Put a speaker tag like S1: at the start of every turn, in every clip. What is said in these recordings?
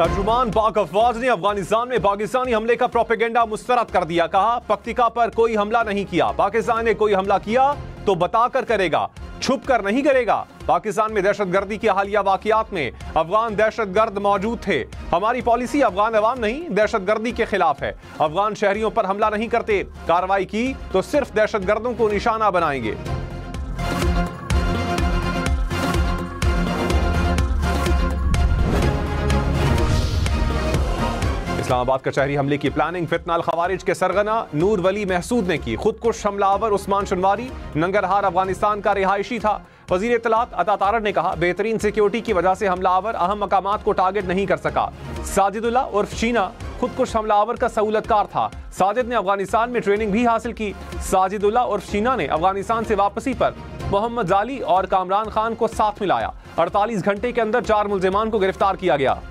S1: तर्जुमान पाक अफवाज ने अफगानिस्तान में पाकिस्तानी हमले का प्रोपेगेंडा मुस्तरद कर दिया। कहा, पक्तिका पर कोई हमला नहीं किया। पाकिस्तान ने कोई हमला किया तो बताकर करेगा, छुप कर नहीं करेगा। पाकिस्तान में दहशतगर्दी के हालिया वाकयात में अफगान दहशतगर्द मौजूद थे। हमारी पॉलिसी अफगान अवाम नहीं, दहशतगर्दी के खिलाफ है। अफगान शहरियों पर हमला नहीं करते। कार्रवाई की तो सिर्फ दहशतगर्दों को निशाना बनाएंगे। इस्लामाबाद कचहरी हमले की प्लानिंग फितना अल खवारिज के सरगना नूर वली महसूद ने की। खुदकुश हमलावर उस्मान शनवारी नंगरहार अफगानिस्तान का रिहायशी था। वजीर इत्तलात अता तारड़ ने कहा, बेहतरीन सिक्योरिटी की वजह से हमलावर अहम मकामात को टारगेट नहीं कर सका। साजिदुल्लाह उर्फ शीना खुदकुश हमलावर का सहूलतकार था। साजिद ने अफगानिस्तान में ट्रेनिंग भी हासिल की। साजिदुल्लाह उर्फ शीना ने अफगानिस्तान से वापसी पर मोहम्मद जाली और कामरान खान को साथ मिलाया। 48 घंटे के अंदर 4 मुल्जिमान को गिरफ्तार किया गया।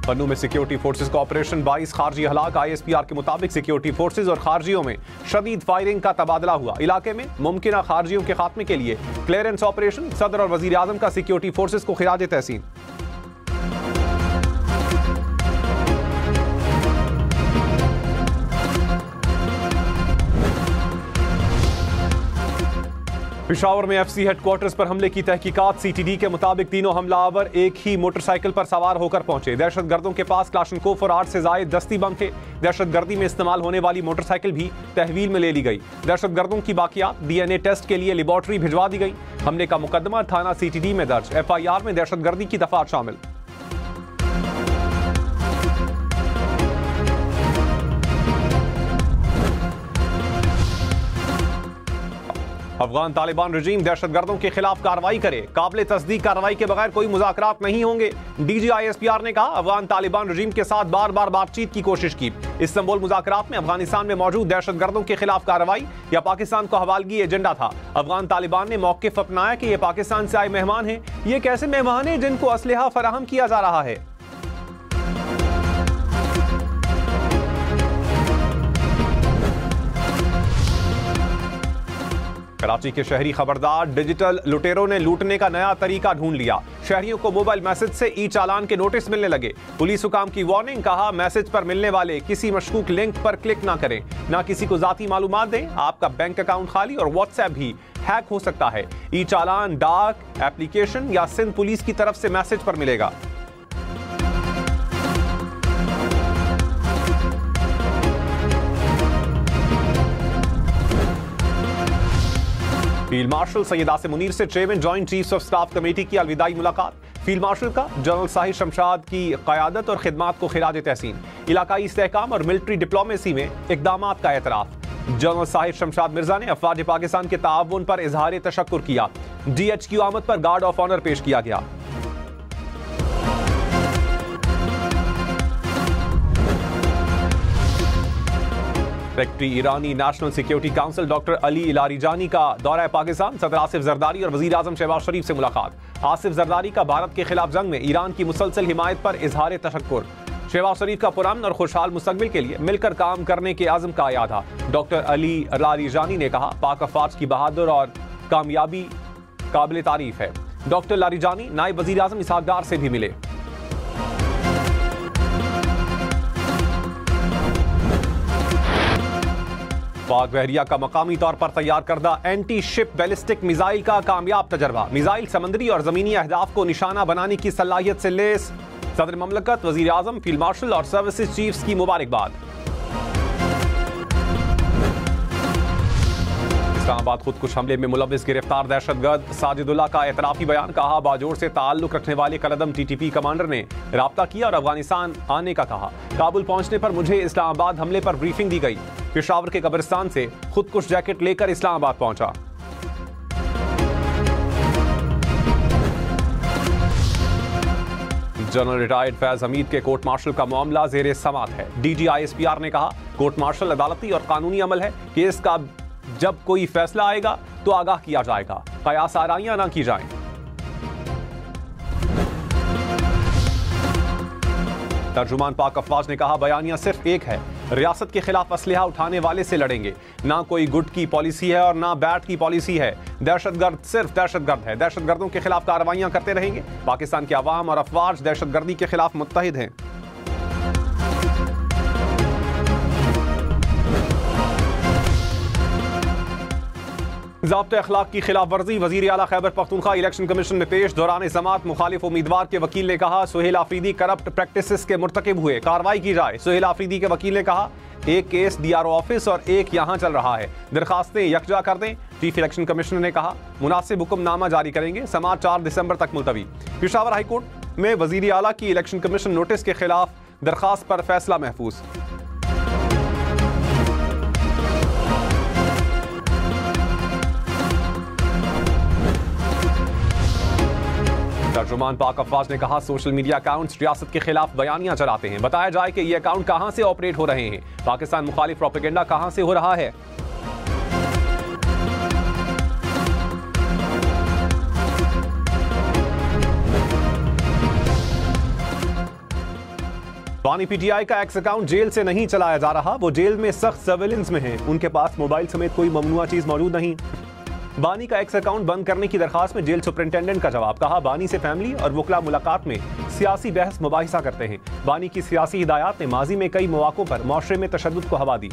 S1: पन्नू में सिक्योरिटी फोर्सेज का ऑपरेशन 22 खारजी हलाक। ISPR के मुताबिक सिक्योरिटी फोर्सेज और खारजियों में शदीद फायरिंग का तबादला हुआ। इलाके में मुमकिन खारजियों के खात्मे के लिए क्लियरेंस ऑपरेशन। सदर और वजीर आजम का सिक्योरिटी फोर्सेज को खिराज तहसीन। पिशावर में FC हेडक्वार्टर्स पर हमले की तहकीकात। CTD के मुताबिक तीनों हमलावर एक ही मोटरसाइकिल पर सवार होकर पहुंचे। दहशतगर्दों के पास क्लाशनकोफ और 8 से जायद दस्ती बम थे। दहशतगर्दी में इस्तेमाल होने वाली मोटरसाइकिल भी तहवील में ले ली गई। दहशतगर्दों की बाकियात DNA टेस्ट के लिए लेबॉर्ट्री भिजवा दी गई। हमले का मुकदमा थाना CTD में दर्ज। FIR में दहशतगर्दी की दफात शामिल। अफगान तालिबान रजीम दहशतगर्दों के खिलाफ कार्रवाई करे। काबिल तस्दीक कार्रवाई के बगैर कोई मुज़ाकरात नहीं होंगे। DG ISPR ने कहा, अफगान तालिबान रजीम के साथ बार बार बातचीत की कोशिश की। इस्तांबुल मुज़ाकरात में अफगानिस्तान में मौजूद दहशतगर्दों के खिलाफ कार्रवाई या पाकिस्तान को हवालगी एजेंडा था। अफगान तालिबान ने मौक़िफ़ अपनाया कि ये पाकिस्तान से आए मेहमान हैं। ये कैसे मेहमान हैं जिनको असलहा फराहम किया जा रहा है। कराची के शहरी खबरदार, डिजिटल लुटेरों ने लूटने का नया तरीका ढूंढ लिया। शहरियों को मोबाइल मैसेज से ई-चालान के नोटिस मिलने लगे। पुलिस हुकाम की वार्निंग। कहा, मैसेज पर मिलने वाले किसी मशकूक लिंक पर क्लिक ना करें, ना किसी को जाती मालूमात दें। आपका बैंक अकाउंट खाली और व्हाट्सएप भी हैक हो सकता है। ई-चालान डाक एप्लीकेशन या सिंध पुलिस की तरफ से मैसेज पर मिलेगा। फील्ड मार्शल सैयद आसिम मुनीर से chairman joint chiefs of staff committee की अलविदाई मुलाकात। फील्ड मार्शल का जनरल साहिर शमशाद की क़यादत और खिदमात को खिराज तहसीन। इलाकाई इस्तेहकाम और मिलिट्री डिप्लोमेसी में इक़दामात का एतराफ़। जनरल साहिर शमशाद मिर्जा ने अफ़वाज पाकिस्तान के ताअवुन पर इजहार तशक्कुर किया। DH की आमद पर गार्ड ऑफ ऑनर पेश किया गया। सेक्रेटरी ईरानी national security council doctor Ali Larijani का दौरा पाकिस्तान। सदर आसिफ जरदारी और वजीर आजम शहबाज शरीफ से मुलाकात। आसिफ जरदारी का भारत के खिलाफ जंग में ईरान की मुसलसल हिमायत पर इजहार तशक्कुर। शहबाज शरीफ का पुरअमन और खुशहाल मुस्तकबिल के लिए मिलकर काम करने के आज़म का यादा। डॉक्टर अली लारीजानी ने कहा, पाक अफवाज की बहादुर और कामयाबी काबिल तारीफ है। डॉक्टर लारीजानी नायब वजीर आजम इसहाक डार से भी मिले। पाक बहरिया का मकामी तौर पर तैयार करदा एंटी शिप बैलिस्टिक मिसाइल का कामयाब तजर्बा। मिसाइल समंदरी और जमीनी अहदाफ को निशाना बनाने की सलाहियत से लेस। सदर ममलकत, वजीर आजम, फील्ड मार्शल और सर्विसेज चीफ्स की मुबारकबाद। इस्लामाबाद खुदकुश हमले में मुलविस गिरफ्तार दहशतगर्द साजिदुल्लाह का एतराफी बयान। कहा, बाजोर से ताल्लुक रखने वाले कलदम TTP कमांडर ने राब्ता किया और अफगानिस्तान आने का कहा। काबुल पहुंचने पर मुझे इस्लामाबाद हमले पर ब्रीफिंग दी गई। पेशावर के कब्रिस्तान से खुदकुश जैकेट लेकर इस्लामाबाद पहुंचा। जनरल रिटायर्ड फैज हमीद के कोर्ट मार्शल का मामला जेर समात है। DG ISPR ने कहा, कोर्ट मार्शल अदालती और कानूनी अमल है। केस का जब कोई फैसला आएगा तो आगाह किया जाएगा। कयास आराइयां ना की जाएं। तर्जुमान पाक अफवाज ने कहा, बयानिया सिर्फ एक है, रियासत के खिलाफ असलहा उठाने वाले से लड़ेंगे। ना कोई गुट की पॉलिसी है और ना बैट की पॉलिसी है। दहशतगर्द सिर्फ दहशतगर्द है। दहशतगर्दों के खिलाफ कार्रवाइयां करते रहेंगे। पाकिस्तान के अवाम और अफवाज दहशतगर्दी के खिलाफ मुत्तहिद हैं। ज़ाब्ते अखलाक की खिलाफ वर्जी। वज़ीर आला खैबर पख्तूनख्वा इलेक्शन कमीशन में पेश। दौरान समाअत मुखालिफ उम्मीदवार के वकील ने कहा सुहेल आफरीदी करप्ट प्रैक्टिसेस के मुर्तकिब हुए, कार्रवाई की जाए। सुहेल आफरीदी के वकील ने कहा एक केस DRO ऑफिस और एक यहाँ चल रहा है, दरखास्तें यकजा कर दें। चीफ इलेक्शन कमिश्नर ने कहा मुनासिब हुक्मनामा जारी करेंगे। समाअत 4 दिसंबर तक मुलतवी। पेशावर हाईकोर्ट में वज़ीर आला की इलेक्शन कमीशन नोटिस के खिलाफ दरखास्त पर फैसला महफूज। तर्जुमान पाक अफवाज ने कहा सोशल मीडिया अकाउंट्स रियासत के खिलाफ बयानियां चलाते हैं, बताया जाए कि ये अकाउंट कहां से ऑपरेट हो रहे हैं, पाकिस्तान मुखालिफ प्रोपेगेंडा कहां से हो रहा है। बानी PTI का एक्स अकाउंट जेल से नहीं चलाया जा रहा, वो जेल में सख्त सर्वेलेंस में है, उनके पास मोबाइल समेत कोई ममनुआ चीज मौजूद नहीं। बानी का एक्स अकाउंट बंद करने की दरखास्त में जेल सुपरिंटेंडेंट का जवाब। कहा बानी से फैमिली और वकला मुलाकात में सियासी बहस मुबाहिसा करते हैं। बानी की सियासी हिदायत ने माजी में कई मौक़ों पर मुआशरे में तशद्दुद को हवा दी।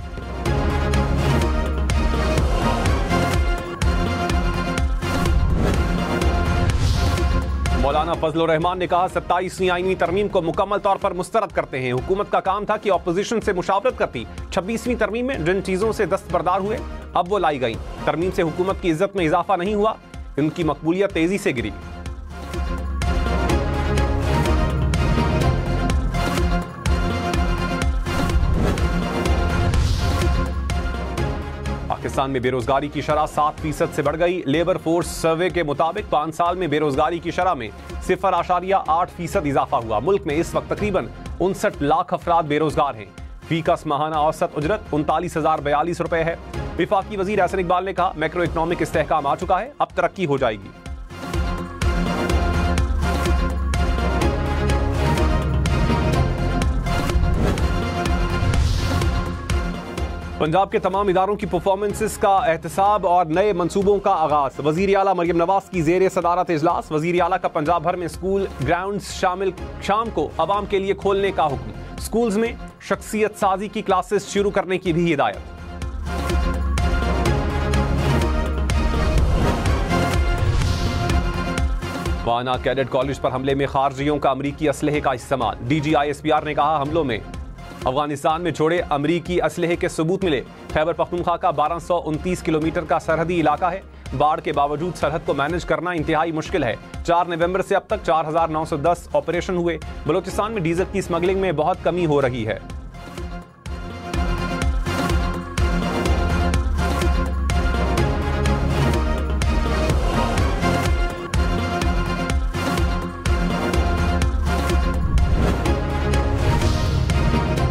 S1: मौलाना फजलुर रहमान ने कहा 27वीं आईनी तरमीम को मुकम्मल तौर पर मुस्तरद करते हैं। हुकूमत का काम था कि ऑपोजिशन से मुशावरत करती। 26वीं तरमीम में जिन चीजों से दस्तबरदार हुए अब वो लाई गई। तरमीम से हुकूमत की इज्जत में इजाफा नहीं हुआ, इनकी मकबूलियत तेजी से गिरी। पाकिस्तान में बेरोजगारी की शरह 7% से बढ़ गई। लेबर फोर्स सर्वे के मुताबिक 5 साल में बेरोजगारी की शरह में 0.8% इजाफा हुआ। मुल्क में इस वक्त तकरीबन 59 लाख अफराद बेरोजगार हैं। फीकस माहाना औसत उजरत 39,042 रुपए है। विफाकी वजीर एहसन इकबाल ने कहा मैक्रो इकनॉमिक इस्तेहकाम आ चुका है, अब तरक्की हो जाएगी। पंजाब के तमाम इदारों की परफॉर्मेंसेस का एहतसाब और नए मंसूबों का आगाज। वजीर आला मरियम नवाज की जेर सदारत इजलास। वजीर आला का पंजाब भर में स्कूल ग्राउंड्स शाम को आवाम के लिए खोलने का हुक्म। स्कूल्स में शख्सियत साजी की क्लासेस शुरू करने की भी हिदायत। वाना कैडेट कॉलेज पर हमले में खारजियों का अमरीकी असलहे का इस्तेमाल। DG ISPR ने कहा हमलों में अफगानिस्तान में छोड़े अमरीकी असलहे के सबूत मिले। खैबर पख्तूनख्वा का 1229 किलोमीटर का सरहदी इलाका है। बाढ़ के बावजूद सरहद को मैनेज करना इंतहाई मुश्किल है। 4 नवंबर से अब तक 4,910 ऑपरेशन हुए। बलूचिस्तान में डीजल की स्मगलिंग में बहुत कमी हो रही है।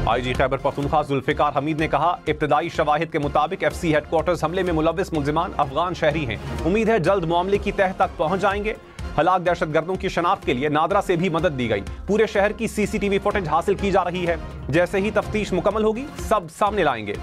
S1: IG खैबर पख्तूनख्वा जुल्फिकार हमीद ने कहा इब्तदाई शवाहिद के मुताबिक FC हेडक्वार्टर्स हमले में मुलव्विस मुल्जिमान अफगान शहरी हैं। उम्मीद है जल्द मामले की तह तक पहुंच जाएंगे। हलाक दहशतगर्दों की शनाख्त के लिए नादरा से भी मदद दी गई। पूरे शहर की CCTV फुटेज हासिल की जा रही है। जैसे ही तफ्तीश मुकम्मल होगी सब सामने लाएंगे।